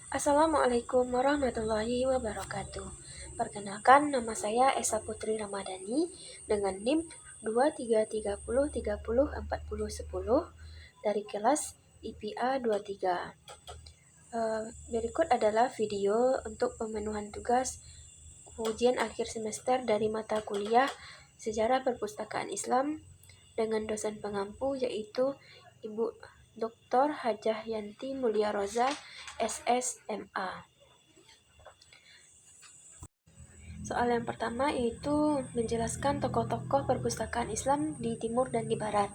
Assalamualaikum warahmatullahi wabarakatuh. Perkenalkan, nama saya Esa Putri Ramadhani dengan NIM 2330304010 dari kelas IPA 23. Berikut adalah video untuk pemenuhan tugas ujian akhir semester dari mata kuliah Sejarah Perpustakaan Islam dengan dosen pengampu yaitu Ibu Dr. Hajah Yanti Mulia Roza, SSMA. Soal yang pertama yaitu menjelaskan tokoh-tokoh perpustakaan Islam di Timur dan di Barat.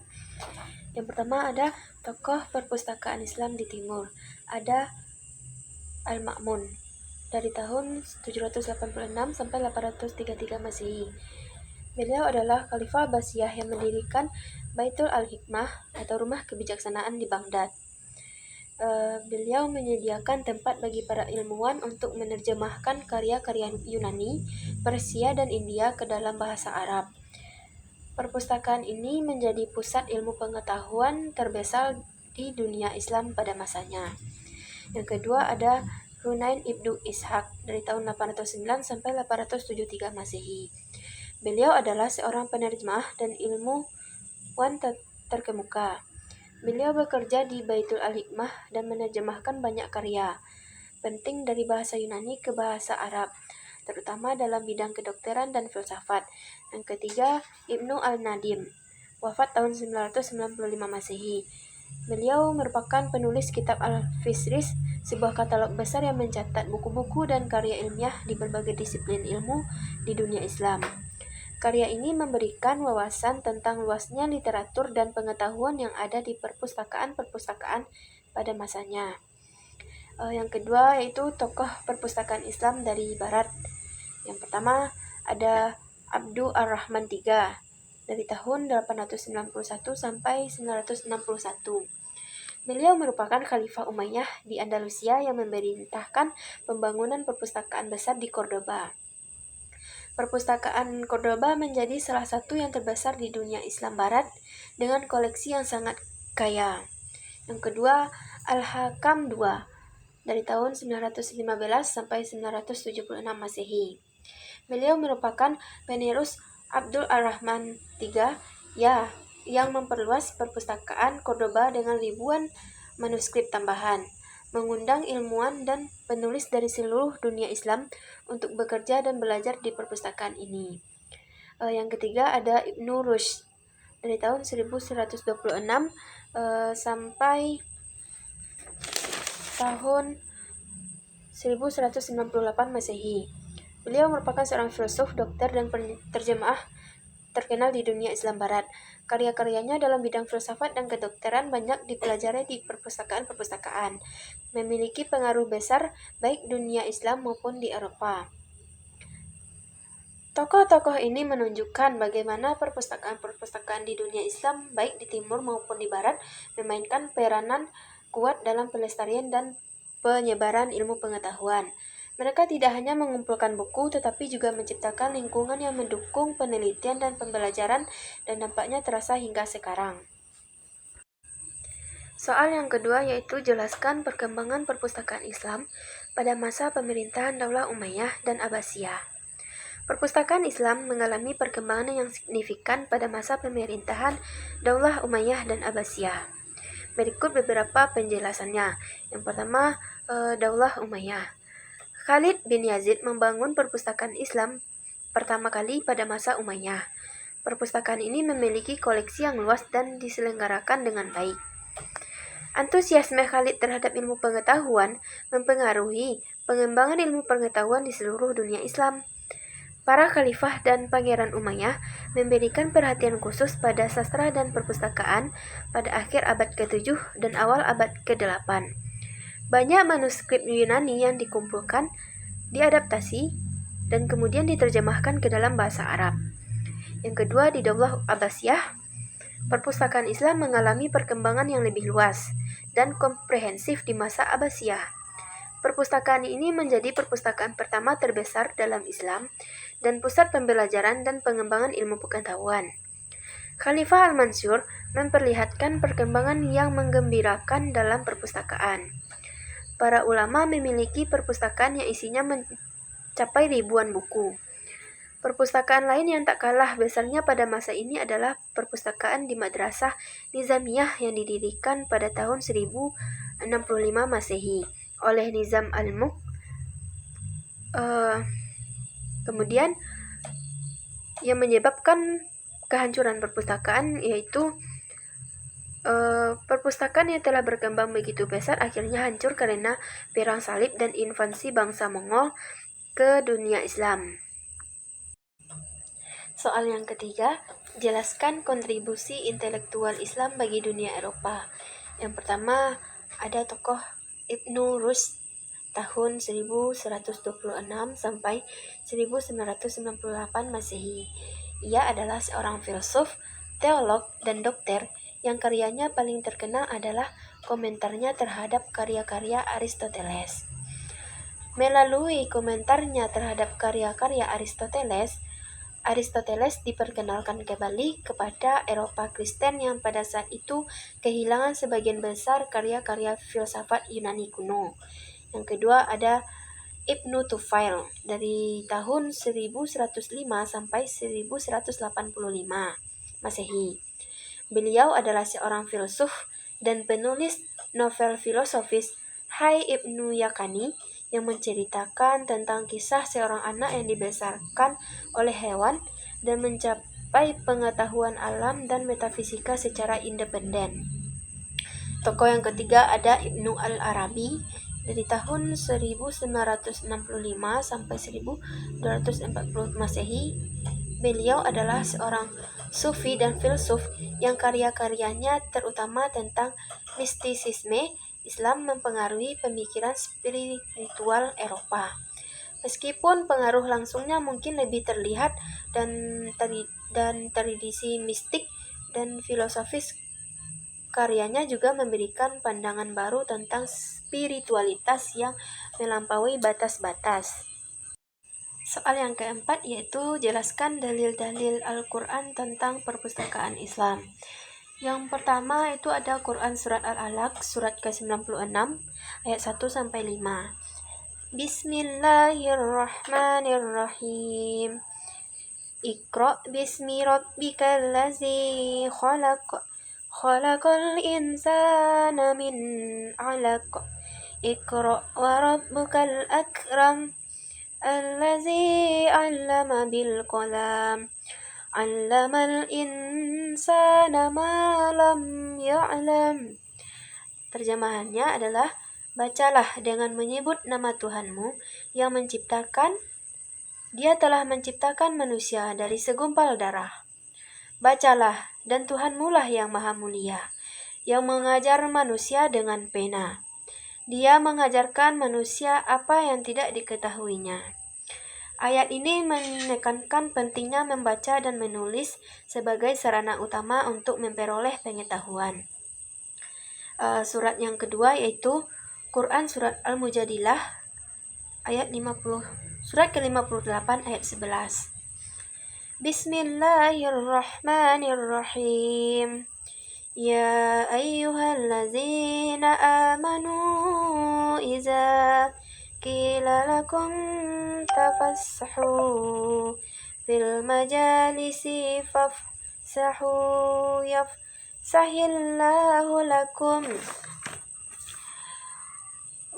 Yang pertama ada tokoh perpustakaan Islam di Timur. Ada Al-Ma'mun dari tahun 786 sampai 833 Masehi. Beliau adalah Khalifah Abbasiyah yang mendirikan Baitul Al-Hikmah atau rumah kebijaksanaan di Baghdad. Beliau menyediakan tempat bagi para ilmuwan untuk menerjemahkan karya-karya Yunani, Persia, dan India ke dalam bahasa Arab. Perpustakaan ini menjadi pusat ilmu pengetahuan terbesar di dunia Islam pada masanya. Yang kedua ada Hunain Ibnu Ishaq dari tahun 809 sampai 873 Masehi. Beliau adalah seorang penerjemah dan ilmuwan terkemuka. Beliau bekerja di Baitul Al-Hikmah dan menerjemahkan banyak karya penting dari bahasa Yunani ke bahasa Arab, terutama dalam bidang kedokteran dan filsafat. Yang ketiga, Ibnu Al-Nadim, wafat tahun 995 Masehi. Beliau merupakan penulis kitab Al-Fisris, sebuah katalog besar yang mencatat buku-buku dan karya ilmiah di berbagai disiplin ilmu di dunia Islam. Karya ini memberikan wawasan tentang luasnya literatur dan pengetahuan yang ada di perpustakaan-perpustakaan pada masanya. Yang kedua yaitu tokoh perpustakaan Islam dari Barat. Yang pertama ada Abdu Ar-Rahman III dari tahun 891 sampai 961. Beliau merupakan Khalifah Umayyah di Andalusia yang memerintahkan pembangunan perpustakaan besar di Cordoba. Perpustakaan Cordoba menjadi salah satu yang terbesar di dunia Islam Barat dengan koleksi yang sangat kaya. Yang kedua, Al-Hakam II dari tahun 915 sampai 976 Masehi. Beliau merupakan penerus Abdul Ar-Rahman III yang memperluas perpustakaan Cordoba dengan ribuan manuskrip tambahan, mengundang ilmuwan dan penulis dari seluruh dunia Islam untuk bekerja dan belajar di perpustakaan ini. Yang ketiga ada Ibnu Rushd dari tahun 1126 sampai tahun 1198 Masehi. Beliau merupakan seorang filsuf, dokter, dan terjemah terkenal di dunia Islam Barat. Karya-karyanya dalam bidang filsafat dan kedokteran banyak dipelajari di perpustakaan-perpustakaan, memiliki pengaruh besar baik dunia Islam maupun di Eropa. Tokoh-tokoh ini menunjukkan bagaimana perpustakaan-perpustakaan di dunia Islam, baik di timur maupun di barat, memainkan peranan kuat dalam pelestarian dan penyebaran ilmu pengetahuan. Mereka tidak hanya mengumpulkan buku, tetapi juga menciptakan lingkungan yang mendukung penelitian dan pembelajaran, dan dampaknya terasa hingga sekarang. Soal yang kedua yaitu jelaskan perkembangan perpustakaan Islam pada masa pemerintahan Daulah Umayyah dan Abbasiyah. Perpustakaan Islam mengalami perkembangan yang signifikan pada masa pemerintahan Daulah Umayyah dan Abbasiyah. Berikut beberapa penjelasannya. Yang pertama, Daulah Umayyah. Khalid bin Yazid membangun perpustakaan Islam pertama kali pada masa Umayyah. Perpustakaan ini memiliki koleksi yang luas dan diselenggarakan dengan baik. Antusiasme Khalid terhadap ilmu pengetahuan mempengaruhi pengembangan ilmu pengetahuan di seluruh dunia Islam. Para khalifah dan pangeran Umayyah memberikan perhatian khusus pada sastra dan perpustakaan pada akhir abad ke-7 dan awal abad ke-8. Banyak manuskrip Yunani yang dikumpulkan, diadaptasi, dan kemudian diterjemahkan ke dalam bahasa Arab. Yang kedua, di Daulah Abbasiyah, perpustakaan Islam mengalami perkembangan yang lebih luas dan komprehensif di masa Abbasiyah. Perpustakaan ini menjadi perpustakaan pertama terbesar dalam Islam dan pusat pembelajaran dan pengembangan ilmu pengetahuan. Khalifah Al-Mansur memperlihatkan perkembangan yang menggembirakan dalam perpustakaan. Para ulama memiliki perpustakaan yang isinya mencapai ribuan buku. Perpustakaan lain yang tak kalah besarnya pada masa ini adalah perpustakaan di Madrasah Nizamiyah yang didirikan pada tahun 1065 Masehi oleh Nizam al-Mulk. Kemudian yang menyebabkan kehancuran perpustakaan yaitu perpustakaan yang telah berkembang begitu besar akhirnya hancur karena perang salib dan invasi bangsa Mongol ke dunia Islam. Soal yang ketiga, jelaskan kontribusi intelektual Islam bagi dunia Eropa. Yang pertama, ada tokoh Ibnu Rushd tahun 1126 sampai 1998 Masehi. Ia adalah seorang filsuf, teolog, dan dokter yang karyanya paling terkenal adalah komentarnya terhadap karya-karya Aristoteles. Melalui komentarnya terhadap karya-karya Aristoteles diperkenalkan kembali kepada Eropa Kristen yang pada saat itu kehilangan sebagian besar karya-karya filsafat Yunani kuno. Yang kedua ada Ibnu Tufail dari tahun 1105 sampai 1185 Masehi. Beliau adalah seorang filsuf dan penulis novel filosofis Hai Ibnu Yakani yang menceritakan tentang kisah seorang anak yang dibesarkan oleh hewan dan mencapai pengetahuan alam dan metafisika secara independen. Tokoh yang ketiga ada Ibnu Al-Arabi dari tahun 1965 sampai 1240 Masehi. Beliau adalah seorang sufi dan filsuf yang karya-karyanya terutama tentang mistisisme Islam mempengaruhi pemikiran spiritual Eropa. Meskipun pengaruh langsungnya mungkin lebih terlihat dan tradisi mistik dan filosofis, karyanya juga memberikan pandangan baru tentang spiritualitas yang melampaui batas-batas. Soal yang keempat yaitu jelaskan dalil-dalil Al-Quran tentang perpustakaan Islam. Yang pertama itu ada Quran Surat Al-Alaq surat ke-96 ayat 1-5. Bismillahirrahmanirrahim. Iqra bismi rabbikal ladzi khalaq. Khalaqal insana min 'alaq. Iqra wa rabbukal akram. Allazi 'allama bil qalam. 'Allamal insana ma lam ya'lam. Terjemahannya adalah bacalah dengan menyebut nama Tuhanmu yang menciptakan. Dia telah menciptakan manusia dari segumpal darah. Bacalah, dan Tuhanmu lah yang maha mulia, yang mengajar manusia dengan pena. Dia mengajarkan manusia apa yang tidak diketahuinya. Ayat ini menekankan pentingnya membaca dan menulis sebagai sarana utama untuk memperoleh pengetahuan. Surat yang kedua yaitu Quran Surat Al-Mujadilah ayat 50, surat ke-58 ayat 11. Bismillahirrahmanirrahim. Ya ayyuhallazina amanu iza qila lakum tafassahu fil majalisi fafsahu yafsahillahu lakum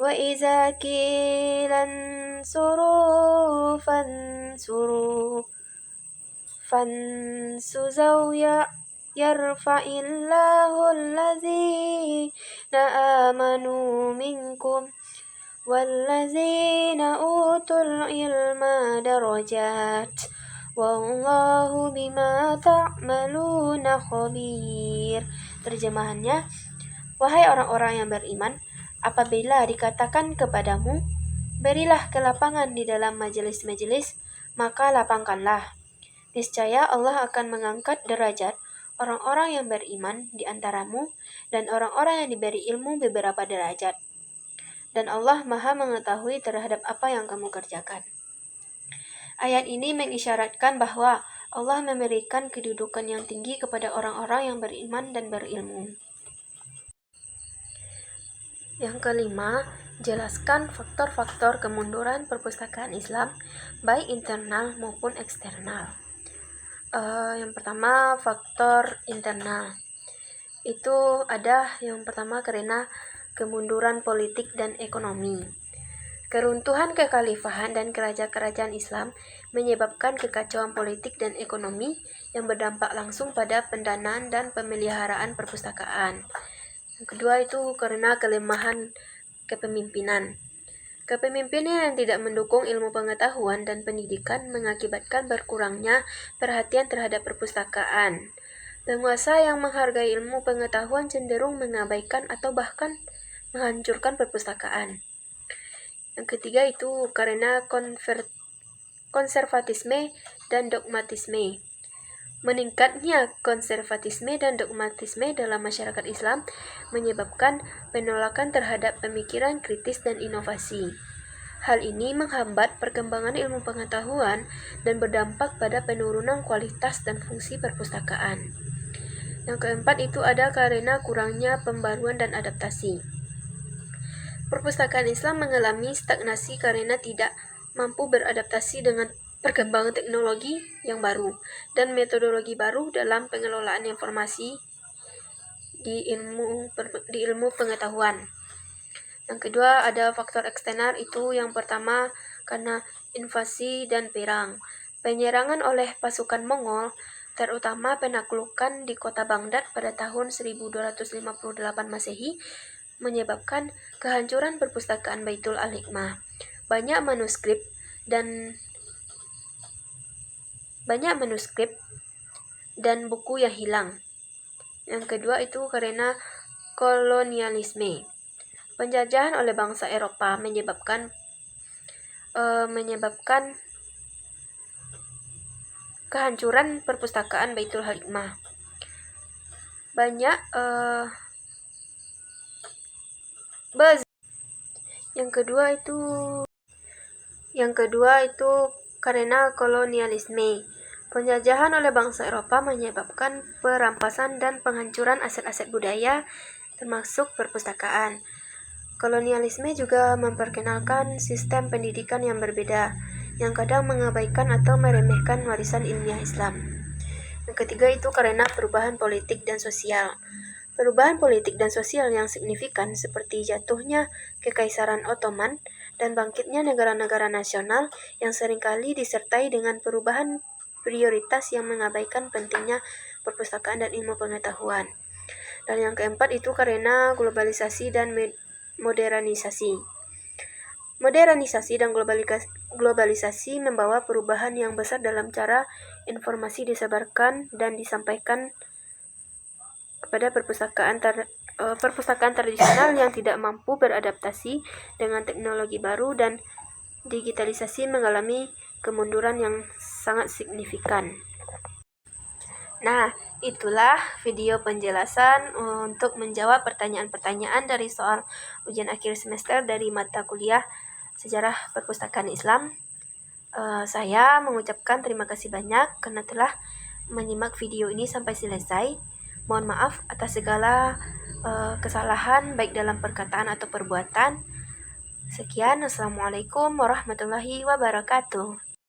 wa iza qila ansuru fansuzaw yarfa'illahu allazina amanu minkum wallazina utul ilma darajat wallahu bima ta'maluna khabir. Terjemahannya, wahai orang-orang yang beriman, apabila dikatakan kepadamu, berilah kelapangan di dalam majelis-majelis, maka lapangkanlah. Niscaya Allah akan mengangkat derajat orang-orang yang beriman di antaramu dan orang-orang yang diberi ilmu beberapa derajat. Dan Allah Maha mengetahui terhadap apa yang kamu kerjakan. Ayat ini mengisyaratkan bahwa Allah memberikan kedudukan yang tinggi kepada orang-orang yang beriman dan berilmu. Yang kelima, Jelaskan faktor-faktor kemunduran perpustakaan Islam, baik internal maupun eksternal. Yang pertama, faktor internal. Itu ada yang pertama karena kemunduran politik dan ekonomi. Keruntuhan kekhalifahan dan kerajaan-kerajaan Islam menyebabkan kekacauan politik dan ekonomi yang berdampak langsung pada pendanaan dan pemeliharaan perpustakaan. Yang kedua itu karena kelemahan kepemimpinan. Kepemimpinan yang tidak mendukung ilmu pengetahuan dan pendidikan mengakibatkan berkurangnya perhatian terhadap perpustakaan. Penguasa yang menghargai ilmu pengetahuan cenderung mengabaikan atau bahkan menghancurkan perpustakaan. Yang ketiga itu karena konservatisme dan dogmatisme. Meningkatnya konservatisme dan dogmatisme dalam masyarakat Islam menyebabkan penolakan terhadap pemikiran kritis dan inovasi. Hal ini menghambat perkembangan ilmu pengetahuan dan berdampak pada penurunan kualitas dan fungsi perpustakaan. Yang keempat itu ada karena kurangnya pembaruan dan adaptasi. Perpustakaan Islam mengalami stagnasi karena tidak mampu beradaptasi dengan perkembangan teknologi yang baru dan metodologi baru dalam pengelolaan informasi di ilmu pengetahuan. Yang kedua ada faktor eksternal, itu yang pertama karena invasi dan perang. Penyerangan oleh pasukan Mongol, terutama penaklukan di kota Baghdad pada tahun 1258 Masehi, menyebabkan kehancuran perpustakaan Baitul Al-Hikmah. Banyak manuskrip dan buku yang hilang. Yang kedua itu karena kolonialisme. Penjajahan oleh bangsa Eropa menyebabkan kehancuran perpustakaan Baitul Hikmah. Yang kedua itu karena kolonialisme. Penjajahan oleh bangsa Eropa menyebabkan perampasan dan penghancuran aset-aset budaya, termasuk perpustakaan. Kolonialisme juga memperkenalkan sistem pendidikan yang berbeda, yang kadang mengabaikan atau meremehkan warisan ilmiah Islam. Yang ketiga itu karena perubahan politik dan sosial. Perubahan politik dan sosial yang signifikan seperti jatuhnya Kekaisaran Ottoman dan bangkitnya negara-negara nasional yang seringkali disertai dengan perubahan prioritas yang mengabaikan pentingnya perpustakaan dan ilmu pengetahuan. Dan yang keempat itu karena globalisasi dan modernisasi. Modernisasi dan globalisasi membawa perubahan yang besar dalam cara informasi disebarkan dan disampaikan kepada perpustakaan tradisional yang tidak mampu beradaptasi dengan teknologi baru, dan digitalisasi mengalami kemunduran yang sangat signifikan. Nah, itulah video penjelasan untuk menjawab pertanyaan-pertanyaan dari soal ujian akhir semester dari mata kuliah Sejarah Perpustakaan Islam. Saya mengucapkan terima kasih banyak karena telah menyimak video ini sampai selesai. Mohon maaf atas segala kesalahan baik dalam perkataan atau perbuatan. Sekian, Assalamualaikum warahmatullahi wabarakatuh.